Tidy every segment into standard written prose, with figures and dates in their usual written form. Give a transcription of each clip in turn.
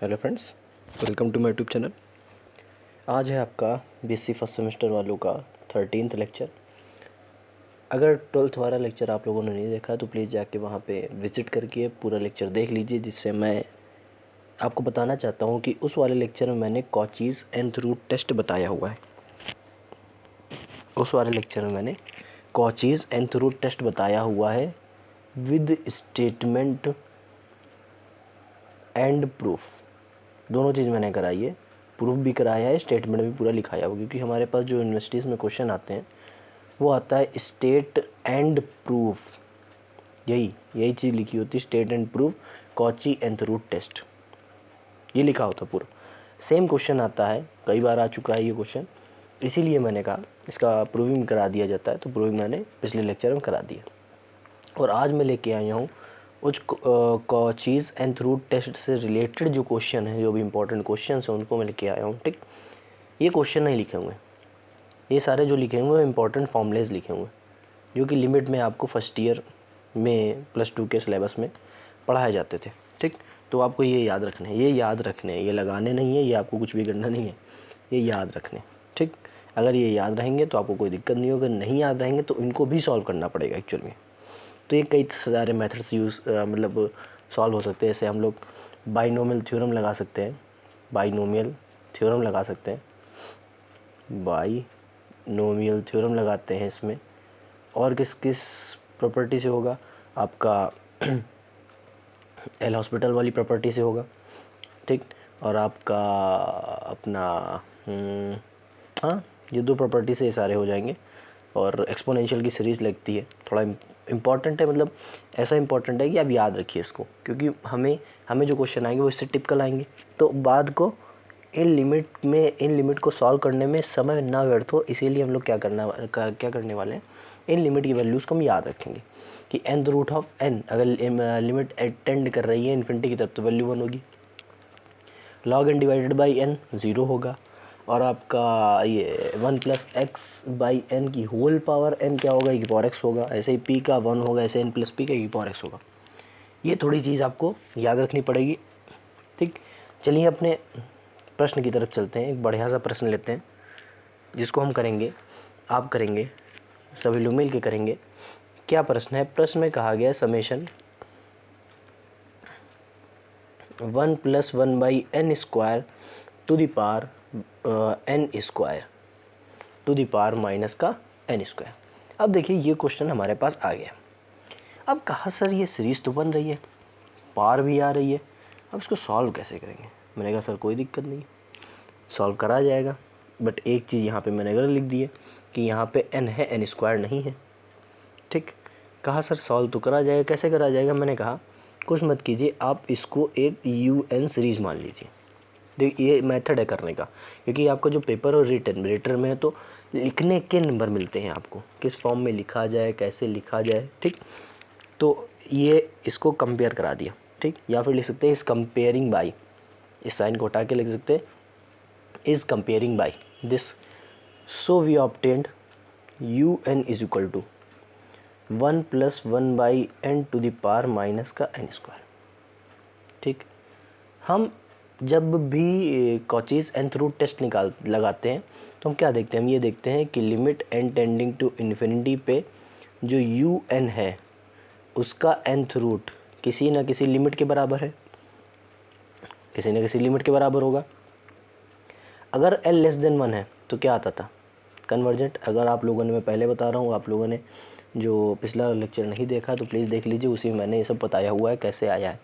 Hello friends, welcome to my YouTube channel. आज है आपका बीएससी फर्स्ट सेमेस्टर वालों का 13th लेक्चर। अगर 12th वाला लेक्चर आप लोगों ने नहीं देखा तो प्लीज़ जाके वहाँ पे विज़िट करके पूरा लेक्चर देख लीजिए, जिससे मैं आपको बताना चाहता हूँ कि उस वाले लेक्चर में मैंने कॉचीज़ nth रूट टेस्ट बताया हुआ है। उस वाले लेक्चर में मैंने कॉचीज़ nth रूट टेस्ट बताया हुआ है विद स्टेटमेंट एंड प्रूफ। दोनों चीज़ मैंने कराई है, प्रूफ भी कराया है, स्टेटमेंट भी पूरा लिखाया हुआ, क्योंकि हमारे पास जो यूनिवर्सिटीज़ में क्वेश्चन आते हैं वो आता है स्टेट एंड प्रूफ। यही चीज़ लिखी होती है, state and proof Cauchy nth root test, ये लिखा होता पूरा। सेम क्वेश्चन आता है, कई बार आ चुका है ये क्वेश्चन, इसीलिए मैंने कहा इसका प्रूविंग करा दिया जाता है, तो प्रूविंग मैंने पिछले लेक्चर में करा दिया। और आज मैं लेके आया हूँ उस कॉचीज़ nth रूट टेस्ट से रिलेटेड जो क्वेश्चन है, जो भी इंपॉर्टेंट क्वेश्चन हैं उनको मैं लेके आया हूँ। ठीक, ये क्वेश्चन नहीं लिखे हुए, ये सारे जो लिखे हुए हैं इंपॉर्टेंट फॉर्मूलेज लिखे हुए हैं, जो कि लिमिट में आपको फर्स्ट ईयर में +2 के सिलेबस में पढ़ाए जाते थे। ठीक, तो आपको ये याद रखने हैं, ये लगाने नहीं है, ये आपको कुछ भी करना नहीं है, ये याद रखने। ठीक, अगर ये याद रहेंगे तो आपको कोई दिक्कत नहीं होगी, नहीं याद रहेंगे तो इनको भी सॉल्व करना पड़ेगा एक्चुअल में। तो ये कई सारे मेथड्स मतलब सॉल्व हो सकते हैं। जैसे हम लोग बाइनोमियल थ्योरम लगा सकते हैं, बाइनोमियल थ्योरम लगाते हैं इसमें। और किस किस प्रॉपर्टी से होगा आपका एल हॉस्पिटल वाली प्रॉपर्टी से होगा। ठीक, और आपका अपना हाँ, ये 2 प्रॉपर्टी से ये सारे हो जाएंगे। और एक्सपोनेंशियल की सीरीज़ लगती है, थोड़ा इम्पॉर्टेंट है, मतलब ऐसा इम्पॉर्टेंट है कि आप याद रखिए इसको, क्योंकि हमें जो क्वेश्चन आएंगे वो इससे टिपिकल आएंगे, तो बाद को इन लिमिट को सॉल्व करने में समय ना व्यर्थ हो। इसीलिए हम लोग क्या करने वाले हैं, इन लिमिट की वैल्यूज़ को हम याद रखेंगे कि nth रूट ऑफ n, अगर लिमिट टेंड कर रही है इन्फिनिटी की तरफ तो वैल्यू 1 होगी, log n divided by n 0 होगा, और आपका ये 1 + x/n की होल पावर n क्या होगा, e⁴x होगा। ऐसे ही p का 1 होगा, ऐसे n + p का e⁴x होगा। ये थोड़ी चीज़ आपको याद रखनी पड़ेगी। ठीक, चलिए अपने प्रश्न की तरफ चलते हैं। एक बढ़िया सा प्रश्न लेते हैं जिसको हम करेंगे, आप करेंगे, सभी लोग मिल के करेंगे। क्या प्रश्न है? प्रश्न में कहा गया summation 1 + 1/n² to the power n² to the power -n²। अब देखिए ये क्वेश्चन हमारे पास आ गया। अब कहा सर ये सीरीज़ तो बन रही है, पावर भी आ रही है, अब इसको सॉल्व कैसे करेंगे? मैंने कहा सर कोई दिक्कत नहीं, सॉल्व करा जाएगा, बट एक चीज़ यहाँ पे मैंने गलत लिख दी है कि यहाँ पे n है, n² नहीं है। ठीक, कहा सर सॉल्व तो करा जाएगा, कैसे करा जाएगा? मैंने कहा कुछ मत कीजिए, आप इसको एक UN सीरीज़ मान लीजिए। देखिए ये मेथड है करने का, क्योंकि आपका जो पेपर और रिटन में है तो लिखने के नंबर मिलते हैं आपको, किस फॉर्म में लिखा जाए, कैसे लिखा जाए। ठीक, तो ये इसको कंपेयर करा दिया। ठीक, या फिर लिख सकते हैं इस कंपेयरिंग बाई, इस साइन को हटा के लिख सकते हैं is comparing by this, so we obtained UN = 1 + 1/n to the power -n²। ठीक, हम जब भी कॉचीज़ nth रूट टेस्ट लगाते हैं तो हम क्या देखते हैं? हम ये देखते हैं कि limit n tending to infinity पे जो UN है उसका nth रूट किसी न किसी लिमिट के बराबर है, किसी न किसी लिमिट के बराबर होगा। अगर l < 1 है तो क्या आता था? कन्वर्जेंट। अगर आप लोगों ने, मैं पहले बता रहा हूँ, आप लोगों ने जो पिछला लेक्चर नहीं देखा तो प्लीज़ देख लीजिए, उसी में मैंने ये सब बताया हुआ है कैसे आया है।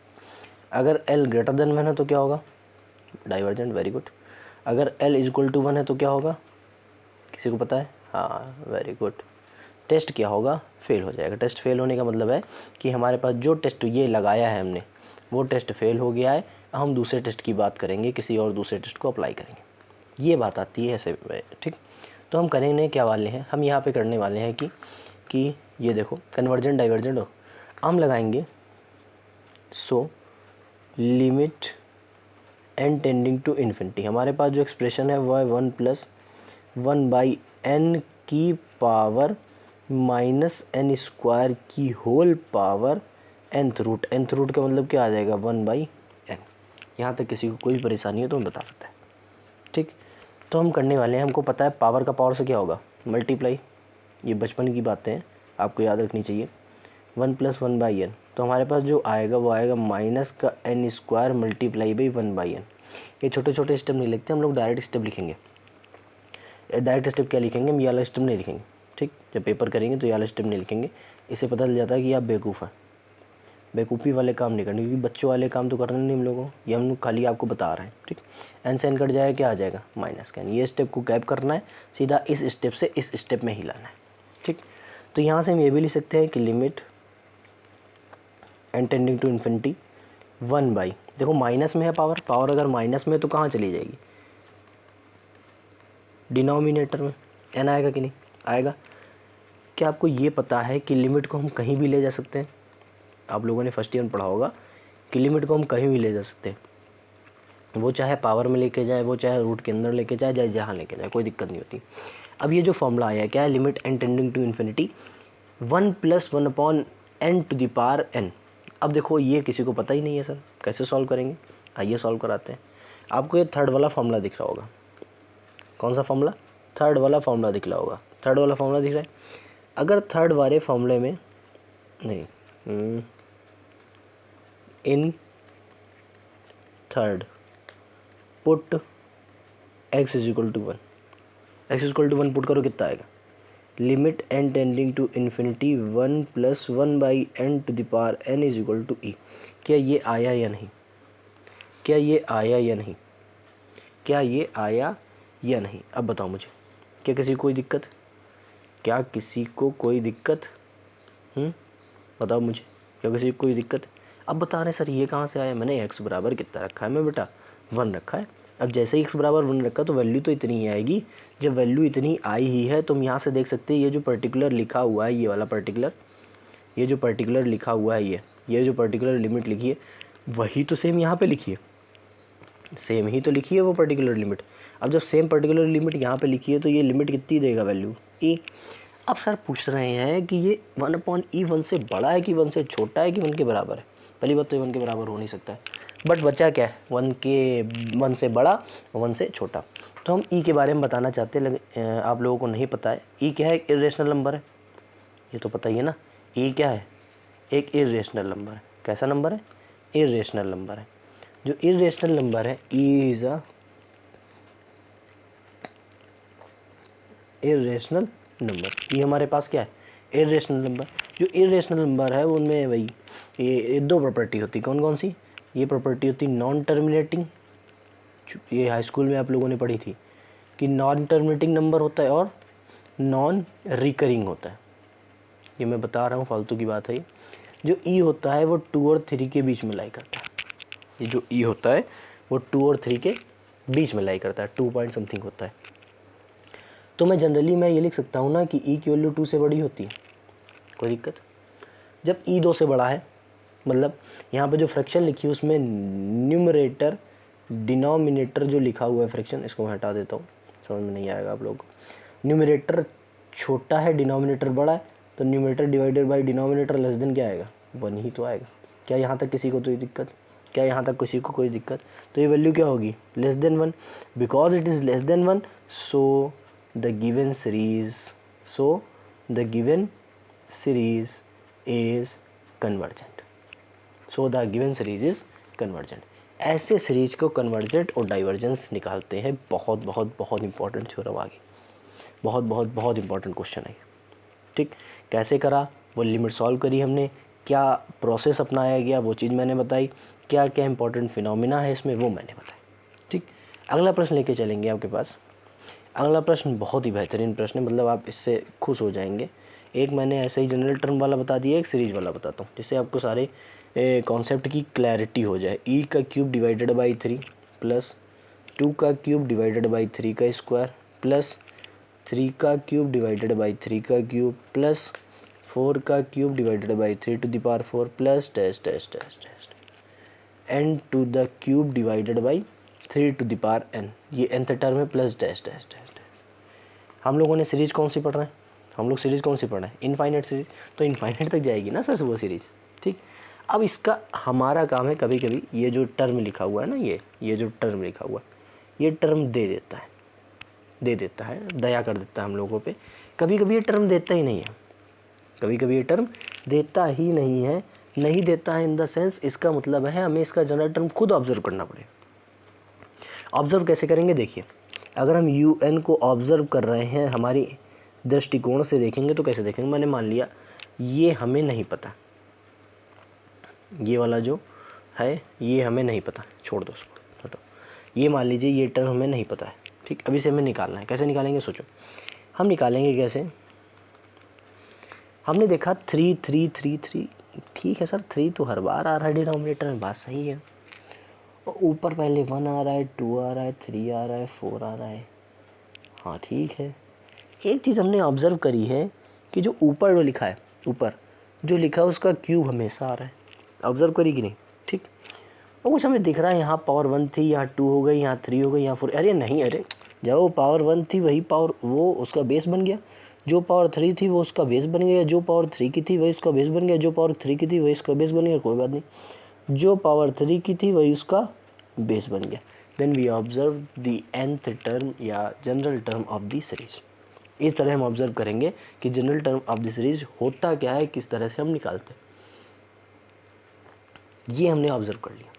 अगर l > 1 है तो क्या होगा? डाइवर्जेंट। Very good. अगर l = 1 है तो क्या होगा? किसी को पता है? हाँ, वेरी गुड। टेस्ट क्या होगा? फेल हो जाएगा। टेस्ट फेल होने का मतलब है कि हमारे पास जो टेस्ट ये लगाया है हमने वो टेस्ट फेल हो गया है, हम दूसरे टेस्ट की बात करेंगे, किसी और दूसरे टेस्ट को अप्लाई करेंगे, ये बात आती है ऐसे। ठीक, तो हम करेंगे क्या वाले हैं, हम यहाँ पे करने वाले हैं कि ये देखो कन्वर्जेंट डाइवर्जेंट हो, हम लगाएंगे so limit n tending to infinity. हमारे पास जो एक्सप्रेशन है वो है 1 + 1/n की पावर -n² की whole power nth root. nth root का मतलब क्या आ जाएगा? 1/n। यहाँ तक किसी को कोई परेशानी हो तो हमें बता सकता है। ठीक, तो हम करने वाले हैं, हमको पता है पावर का पावर से क्या होगा, मल्टीप्लाई, ये बचपन की बातें हैं, आपको याद रखनी चाहिए, 1 + 1/n। तो हमारे पास जो आएगा वो आएगा माइनस का n square multiply by 1/n। ये छोटे छोटे स्टेप नहीं लिखते हम लोग, डायरेक्ट स्टेप लिखेंगे। डायरेक्ट स्टेप क्या लिखेंगे, हम ये वाला स्टेप नहीं लिखेंगे। ठीक, जब पेपर करेंगे तो ये वाला स्टेप नहीं लिखेंगे, इससे पता चल जाता है कि आप बेवकूफ़ हैं। बेवकूफ़ी वाले काम नहीं करने, क्योंकि बच्चों वाले काम तो करने नहीं हम लोगों को, ये हम खाली आपको बता रहे हैं। ठीक, एन से एन कट जाएगा, क्या आ जाएगा, माइनस का एन। ये स्टेप को गैप करना है, सीधा इस स्टेप से इस स्टेप में ही लाना है। ठीक, तो यहाँ से हम ये भी लिख सकते हैं कि limit n tending to infinity 1/, देखो माइनस में है पावर, पावर अगर माइनस में है तो कहाँ चली जाएगी, डिनोमिनेटर में। एन आएगा कि नहीं आएगा। क्या आपको ये पता है कि लिमिट को हम कहीं भी ले जा सकते हैं, आप लोगों ने फर्स्ट ईयर में पढ़ा होगा कि लिमिट को हम कहीं भी ले जा सकते हैं, वो चाहे पावर में लेके जाए, वो चाहे रूट के अंदर लेके जाए, चाहे जहाँ लेके जाए, कोई दिक्कत नहीं होती। अब ये जो फॉर्मूला आया क्या है, limit n tending to infinity 1 + 1/n। अब देखो ये किसी को पता ही नहीं है सर, कैसे सॉल्व करेंगे, आइए सॉल्व कराते हैं। आपको ये थर्ड वाला फॉर्मूला दिख रहा होगा, कौन सा फॉर्मूला, थर्ड वाला फॉर्मूला दिख रहा होगा, थर्ड वाला फॉर्मूला दिख रहा है। अगर थर्ड वाले फॉर्मूले में नहीं, in third put x = 1, x = 1 put करो, कितना आएगा, limit n tending to infinity 1 + 1/n = e। क्या ये आया या नहीं, क्या ये आया या नहीं, क्या ये आया या नहीं, अब बताओ मुझे, क्या किसी को कोई दिक्कत, क्या किसी को कोई दिक्कत, बताओ मुझे, क्या किसी को कोई दिक्कत। अब बता रहे सर ये कहाँ से आया, मैंने x बराबर कितना रखा है, मैं बेटा 1 रखा है। अब जैसे ही x बराबर 1 रखा तो वैल्यू तो इतनी ही आएगी, जब वैल्यू इतनी आई ही है तो हम यहाँ से देख सकते हैं ये जो पर्टिकुलर लिखा हुआ है, ये वाला पर्टिकुलर, ये जो पर्टिकुलर लिखा हुआ है, ये जो पर्टिकुलर लिमिट लिखी है वही तो सेम यहाँ पे लिखी है, सेम ही तो लिखी है वो पर्टिकुलर लिमिट। अब जब सेम पर्टिकुलर लिमिट यहाँ पे लिखी है तो ये लिमिट कितनी देगा, वैल्यू e। अब सर पूछ रहे हैं कि ये 1/e 1 से बड़ा है कि 1 से छोटा है कि 1 के बराबर है। पहली बात तो 1 के बराबर हो नहीं सकता है, बट बच्चा क्या है, 1 से बड़ा 1 से छोटा। तो हम e के बारे में बताना चाहते हैं, आप लोगों को नहीं पता है e क्या है, एक इरेशनल नंबर है, ये तो पता ही है ना, e क्या है, एक इरेशनल नंबर है। कैसा नंबर है, इरेशनल नंबर है। जो इरेशनल नंबर है e is a irrational number, ये हमारे पास क्या है, इरेशनल नंबर। जो इरेशनल नंबर है उनमें वही ये दो प्रॉपर्टी होती, कौन कौन सी, ये प्रॉपर्टी होती नॉन टर्मिनेटिंग, ये हाई स्कूल में आप लोगों ने पढ़ी थी कि नॉन टर्मिनेटिंग नंबर होता है और नॉन रिकरिंग होता है। ये मैं बता रहा हूँ, फालतू की बात है ये। जो ई होता है वो 2 और 3 के बीच में लाई करता है, ये जो ई होता है वो 2 और 3 के बीच में लाई करता है, 2 पॉइंट समथिंग होता है। तो मैं जनरली मैं ये लिख सकता हूँ ना कि ई की वैल्यू 2 से बड़ी होती है, कोई दिक्कत। जब ई 2 से बड़ा है, मतलब यहाँ पे जो फ्रैक्शन लिखी है उसमें न्यूमरेटर डिनोमिनेटर जो लिखा हुआ है फ्रैक्शन, इसको मैं हटा देता हूँ, समझ में नहीं आएगा आप लोगों को। न्यूमरेटर छोटा है, डिनोमिनेटर बड़ा है, तो numerator divided by denominator less than क्या आएगा, 1 ही तो आएगा। क्या यहाँ तक किसी को कोई दिक्कत, क्या यहाँ तक किसी को कोई दिक्कत। तो ये वैल्यू क्या होगी, less than 1, because it is less than 1 so the given series, so the given series is convergent, so the given series is convergent. ऐसे सीरीज को कन्वर्जेंट और डाइवर्जेंस निकालते हैं, बहुत बहुत बहुत इंपॉर्टेंट थ्योरम आगे, बहुत बहुत बहुत इंपॉर्टेंट क्वेश्चन है। ठीक, कैसे करा, वो लिमिट सॉल्व करी हमने, क्या प्रोसेस अपनाया गया वो चीज़ मैंने बताई, क्या क्या इंपॉर्टेंट फिनोमिना है इसमें वो मैंने बताया। ठीक, अगला प्रश्न लेके चलेंगे आपके पास। अगला प्रश्न बहुत ही बेहतरीन प्रश्न है, मतलब आप इससे खुश हो जाएंगे। एक मैंने ऐसे ही जनरल टर्म वाला बता दिया, एक सीरीज वाला बताता हूँ जिससे आपको सारे कॉन्सेप्ट की क्लैरिटी हो जाए। ई का क्यूब डिवाइडेड बाई 3 प्लस 2 का क्यूब डिवाइडेड बाई 3 का स्क्वायर प्लस 3 का क्यूब डिवाइडेड बाई 3 का क्यूब प्लस 4 का cube divided by 3⁴ plus dash dash dash dash n to the cube divided by 3n, ये nth टर्म है, plus dash dash dash dash. हम लोगों ने series कौन सी पढ़ रहे हैं, हम लोग सीरीज कौन सी पढ़ रहे हैं, इनफाइनाइट सीरीज, तो इनफाइनाइट तक जाएगी ना सर वो सीरीज। ठीक, अब इसका हमारा काम है कभी कभी ये जो टर्म लिखा हुआ है ना, ये जो टर्म लिखा हुआ है, ये टर्म दे देता है, दया कर देता है हम लोगों पे। कभी कभी ये टर्म देता ही नहीं है, कभी कभी ये टर्म देता ही नहीं है। नहीं देता है इन द सेंस, इसका मतलब है हमें इसका जनरल टर्म खुद ऑब्जर्व करना पड़ेगा। ऑब्जर्व कैसे करेंगे, देखिए अगर हम यू एन को ऑब्जर्व कर रहे हैं हमारी दृष्टिकोण से देखेंगे तो कैसे देखेंगे। मैंने मान लिया ये हमें नहीं पता, ये वाला जो है ये हमें नहीं पता, छोड़ दो उसको, छोड़ो। ये मान लीजिए ये टर्म हमें नहीं पता है, ठीक। अभी से हमें निकालना है, कैसे निकालेंगे सोचो। हम निकालेंगे कैसे, हमने देखा 3 3 3 3, ठीक है सर 3 तो हर बार आ रहा है डिनोमिनेटर में, बात सही है। और ऊपर पहले 1 आ रहा है, 2 आ रहा है, 3 आ रहा है, 4 आ रहा है, हाँ ठीक है। एक चीज़ हमने ऑब्ज़र्व करी है कि जो ऊपर जो लिखा है, ऊपर जो लिखा है उसका क्यूब हमेशा आ रहा है, ऑब्ज़र्व करी कि नहीं, ठीक। और कुछ हमें दिख रहा है यहाँ पावर 1 थी, यहाँ 2 हो गई, यहाँ 3 हो गई, यहाँ 4, अरे नहीं, अरे जब वो पावर 1 थी वही पावर वो उसका बेस बन गया, जो पावर 3 थी वो उसका बेस बन गया, जो पावर 3 की थी वही उसका बेस बन गया, जो पावर 3 की थी वही उसका बेस बन गया, कोई बात नहीं, जो पावर 3 की थी वही उसका बेस बन गया। Then we observe the nth term या general term of the series. इस तरह हम ऑब्जर्व करेंगे कि general term of the series होता क्या है, किस तरह से हम निकालते हैं। ये हमने ऑब्जर्व कर लिया।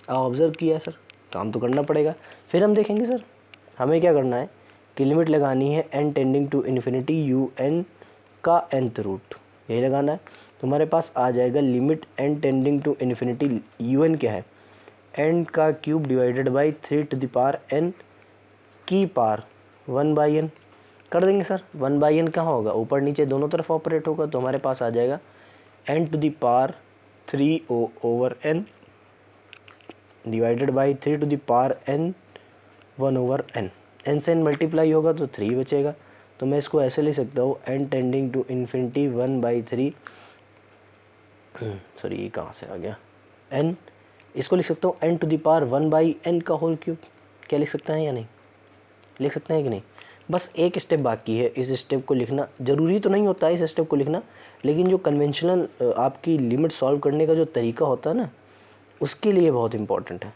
अब ऑब्जर्व किया सर, काम तो करना पड़ेगा। फिर हम देखेंगे सर हमें क्या करना है कि लिमिट लगानी है n tending to infinity u n का nth रूट, यही लगाना है। तो हमारे पास आ जाएगा limit n tending to infinity u n क्या है, n का cube divided by 3 to the power n की पावर 1/n कर देंगे सर। 1/n कहाँ होगा, ऊपर नीचे दोनों तरफ ऑपरेट होगा, तो हमारे पास आ जाएगा n to the power 3/n divided by 3 to the power n 1/n। n से n मल्टीप्लाई होगा तो 3 बचेगा, तो मैं इसको ऐसे लिख सकता हूँ n tending to infinity 1/3, sorry ये कहाँ से आ गया, n, इसको लिख सकता हूँ n to the power 1/n का होल क्यूब। क्या लिख सकते हैं या नहीं, लिख सकते हैं कि नहीं। बस एक स्टेप बाकी है, इस स्टेप को लिखना ज़रूरी तो नहीं होता है इस स्टेप को लिखना, लेकिन जो कन्वेंशनल आपकी लिमिट सॉल्व करने का जो तरीका होता है ना, उसके लिए बहुत इंपॉर्टेंट है।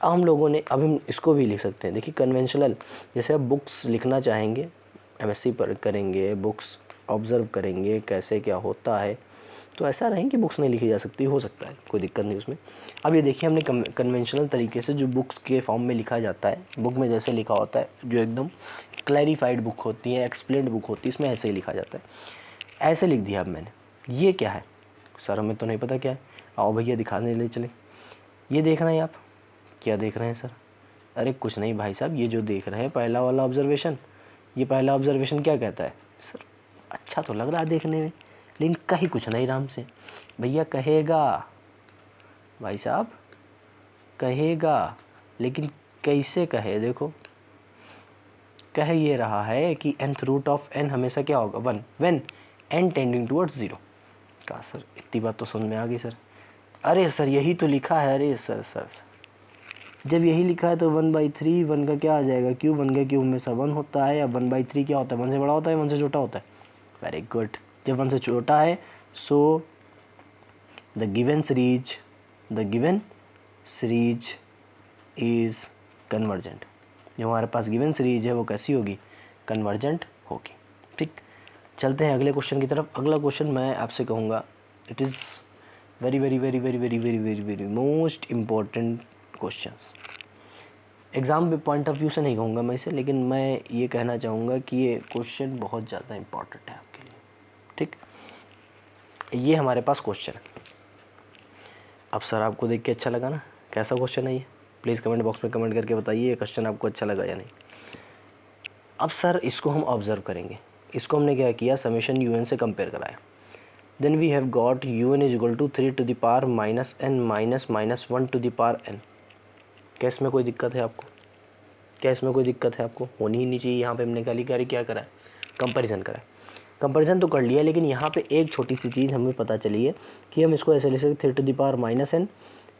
अब हम लोगों ने, अब हम इसको भी लिख सकते हैं। देखिए कन्वेंशनल, जैसे आप बुक्स लिखना चाहेंगे, एमएससी पर करेंगे, बुक्स ऑब्ज़र्व करेंगे कैसे क्या होता है, तो ऐसा नहीं कि बुक्स नहीं लिखी जा सकती, हो सकता है, कोई दिक्कत नहीं उसमें। अब ये देखिए हमने कन्वेंशनल तरीके से जो बुक्स के फॉर्म में लिखा जाता है, बुक में जैसे लिखा होता है, जो एकदम क्लैरिफाइड बुक होती है, एक्सप्लेन्ड बुक होती है, इसमें ऐसे ही लिखा जाता है। ऐसे लिख दिया अब मैंने। ये क्या है सर, हमें तो नहीं पता क्या है, आओ भैया दिखाने ले चले। ये देख रहे हैं आप, क्या देख रहे हैं सर, अरे कुछ नहीं भाई साहब, ये जो देख रहे हैं पहला वाला ऑब्जर्वेशन, ये पहला ऑब्जर्वेशन क्या कहता है सर, अच्छा तो लग रहा है देखने में, लेकिन कहीं कुछ नहीं राम से। भैया कहेगा भाई साहब, कहेगा, लेकिन कैसे कहे, देखो कह ये रहा है कि nth रूट ऑफ n हमेशा क्या होगा 1 व्हेन n टेंडिंग टुवर्ड्स 0। कहा सर इतनी बात तो समझ में आ गई सर। अरे सर यही तो लिखा है, अरे सर जब यही लिखा है तो 1/3, 1 का क्या आ जाएगा क्यूब, 1 का क्यूब हमेशा 1 होता है, या 1/3 क्या होता है, 1 से बड़ा होता है, 1 से छोटा होता है। वेरी गुड, जब 1 से छोटा है so the given series is convergent. जो हमारे पास गिवन सीरीज है वो कैसी होगी, कन्वर्जेंट होगी। ठीक, चलते हैं अगले क्वेश्चन की तरफ। अगला क्वेश्चन मैं आपसे कहूँगा, it is very very very very very very very very most important questions. Exam के पॉइंट ऑफ व्यू से नहीं कहूँगा मैं इसे, लेकिन मैं ये कहना चाहूँगा कि ये क्वेश्चन बहुत ज़्यादा इम्पॉर्टेंट है आपके लिए। ठीक, ये हमारे पास क्वेश्चन है। अब सर आपको देख के अच्छा लगा ना, कैसा क्वेश्चन है ये, प्लीज़ कमेंट बॉक्स में कमेंट करके बताइए ये क्वेश्चन आपको अच्छा लगा या नहीं। अब सर इसको हम ऑब्ज़र्व करेंगे, इसको हमने क्या किया, समेशन यू एन से कंपेयर कराया। Then we have got u n is equal to 3 to the power minus n minus minus 1 to the power n. क्या इसमें कोई दिक्कत है आपको, क्या इसमें कोई दिक्कत है आपको, होनी ही नहीं चाहिए। यहाँ पे हमने क्या करा है, कंपैरिजन करा है। कंपैरिजन तो कर लिया, लेकिन यहाँ पे एक छोटी सी चीज़ हमें पता चली है कि हम इसको ऐसे ले सकते 3 to the power minus n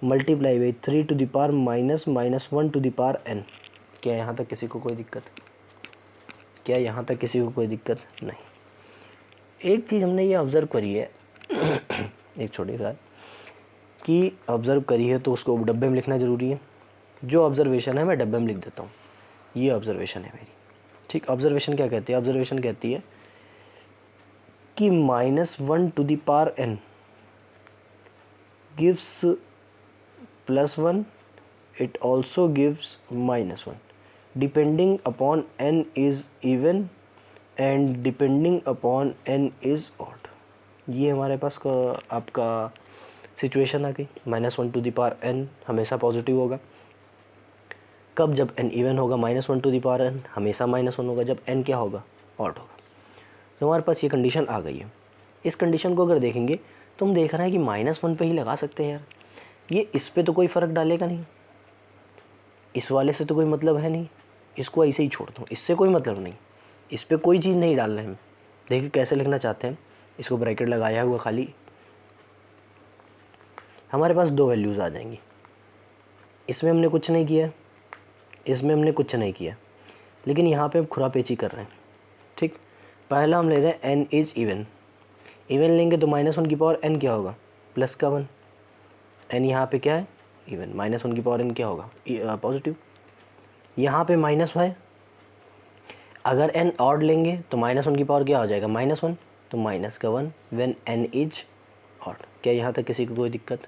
multiply by 3 to the power minus minus 1 to the power n. क्या यहाँ तक किसी को कोई दिक्कत, क्या यहाँ तक किसी को कोई दिक्कत नहीं। एक चीज़ हमने ये ऑब्ज़र्व करी है एक छोटी सा, कि ऑब्ज़र्व करी है तो उसको डब्बे में लिखना ज़रूरी है। जो ऑब्ज़र्वेशन है मैं डब्बे में लिख देता हूँ, ये ऑब्ज़र्वेशन है मेरी। ठीक, ऑब्ज़र्वेशन क्या कहती है? ऑब्ज़र्वेशन कहती है कि -1 to the power n gives +1, it also gives -1 depending upon n is even and depending upon n is odd। ये हमारे पास आपका सिचुएशन आ गई। -1 to the power n हमेशा पॉजिटिव होगा। कब? जब n इवन होगा। -1 to the power n हमेशा -1 होगा जब n क्या होगा? ऑड होगा। तो हमारे पास ये कंडीशन आ गई है। इस कंडीशन को अगर देखेंगे तो हम देख रहे हैं कि -1 पे ही लगा सकते हैं यार। ये इस पे तो कोई फ़र्क डालेगा नहीं, इस वाले से तो कोई मतलब है नहीं, इसको ऐसे ही छोड़ दो, इससे कोई मतलब नहीं, इस पे कोई चीज़ नहीं डाल रहे हैं। देखिए कैसे लिखना चाहते हैं, इसको ब्रैकेट लगाया हुआ खाली, हमारे पास 2 वैल्यूज़ आ जाएंगी। इसमें हमने कुछ नहीं किया, इसमें हमने कुछ नहीं किया, लेकिन यहाँ पे हम खुरापेची कर रहे हैं। ठीक, पहला हम ले रहे हैं n इज़ इवन। इवन लेंगे तो -1 की पावर n क्या होगा? प्लस का 1। n यहाँ पे क्या है? इवन। -1 की पावर n क्या होगा? पॉजिटिव। यहाँ पे माइनस है, अगर n ऑड लेंगे तो -1 की पावर क्या हो जाएगा? -1, तो माइनस का 1 व्हेन n इज ऑड। क्या यहाँ तक किसी को कोई दिक्कत?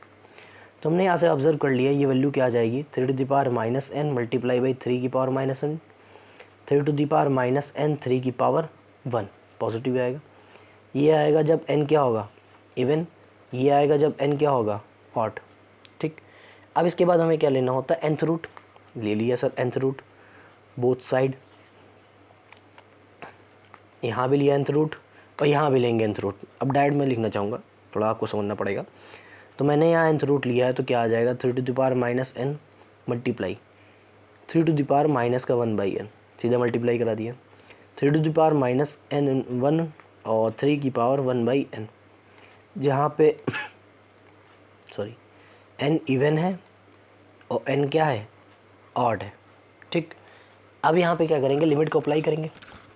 तो हमने यहाँ से ऑब्जर्व कर लिया, ये वैल्यू क्या आ जाएगी? 3 to the power -n multiply by 3 की power -n, 3 to the power -n 3 की पावर 1, पॉजिटिव आएगा। ये आएगा जब n क्या होगा? इवन। ये आएगा जब n क्या होगा? ऑड। ठीक, अब इसके बाद हमें क्या लेना होता है? nth root. ले लिया sir nth root, both side. यहाँ भी लिया nth रूट और यहाँ भी लेंगे nth रूट। अब डायरेक्ट मैं लिखना चाहूँगा, थोड़ा आपको समझना पड़ेगा। तो मैंने यहाँ nth रूट लिया है तो क्या आ जाएगा? 3 to the power -n multiply 3 to the power minus का 1/n, सीधा मल्टीप्लाई करा दिया। 3 to the power -n1 और 3 की पावर 1/n, जहाँ पे सॉरी n इवन है और n क्या है? ऑड है। ठीक, अब यहाँ पे क्या करेंगे? लिमिट को अप्लाई करेंगे।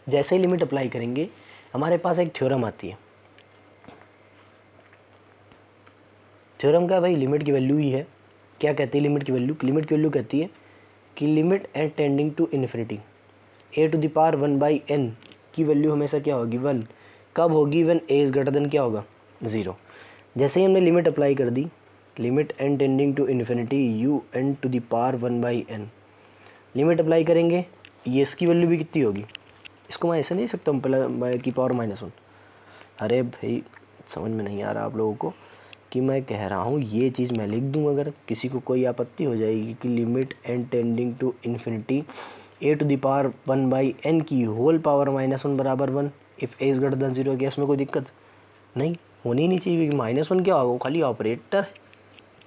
जैसे ही लिमिट अप्लाई करेंगे हमारे पास एक थ्योरम आती है। थ्योरम क्या भाई? लिमिट की वैल्यू ही है। क्या कहती है लिमिट की वैल्यू? लिमिट की वैल्यू कहती है कि limit at tending to infinity a to the power 1/n की वैल्यू हमेशा क्या होगी? 1। कब होगी? When a is greater than क्या होगा? 0। जैसे ही हमने लिमिट अप्लाई कर दी, limit n tending to infinity un to the power 1/n, limit apply करेंगे, ये इसकी वैल्यू भी कितनी होगी? इसको मैं ऐसे नहीं लिख सकता हूँ की पावर -1। अरे भाई समझ में नहीं आ रहा आप लोगों को कि मैं कह रहा हूँ ये चीज़ मैं लिख दूँ, अगर किसी को कोई आपत्ति हो जाएगी कि limit n tending to infinity a to the power 1/n की होल पावर -1 बराबर 1 if a is greater then 0, क्या इसमें कोई दिक्कत नहीं? होनी नहीं चाहिए, क्योंकि -1 क्या होगा? वो खाली ऑपरेटर है,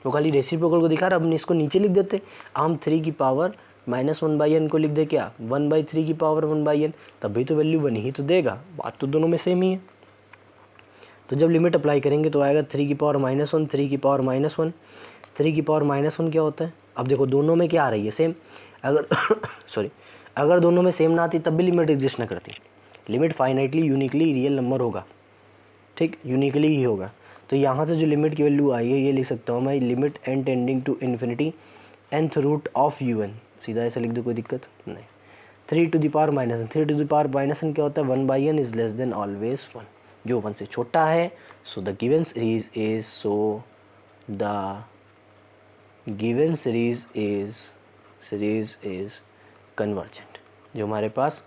वो खाली रेसिप्रोकल को दिखा रहा है। अब इसको नीचे लिख देते, हम 3 की पावर -1/n को लिख दे क्या? 1/3 की पावर 1/n, तब भी तो वैल्यू 1 ही तो देगा। बात तो दोनों में सेम ही है। तो जब लिमिट अप्लाई करेंगे तो आएगा 3 की पावर -1, 3 की पावर -1। 3 की पावर -1 क्या होता है? अब देखो दोनों में क्या आ रही है? सेम। अगर सॉरी, अगर दोनों में सेम ना आती तब भी लिमिट एग्जिस्ट ना करती। Limit finitely uniquely real number होगा। ठीक, यूनिकली ही होगा। तो यहाँ से जो लिमिट की वैल्यू आई है ये लिख सकता हूँ मैं, limit n tending to infinity nth root of un, सीधा ऐसे लिख दो, कोई दिक्कत नहीं। 3 to the power -n, 3 to the power -n क्या होता है? 1/n is less than always 1, जो 1 से छोटा है। So the given series is convergent. जो हमारे पास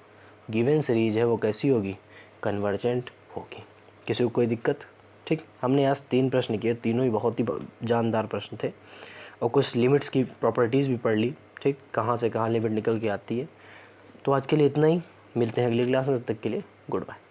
गिवन सीरीज है वो कैसी होगी? कन्वर्जेंट होगी। किसी को कोई दिक्कत? ठीक, हमने आज 3 प्रश्न किए, तीनों ही बहुत ही जानदार प्रश्न थे और कुछ लिमिट्स की प्रॉपर्टीज़ भी पढ़ ली। ठीक, कहाँ से कहाँ लिमिट निकल के आती है। तो आज के लिए इतना ही, मिलते हैं अगली क्लास में, तब तक के लिए गुड बाय।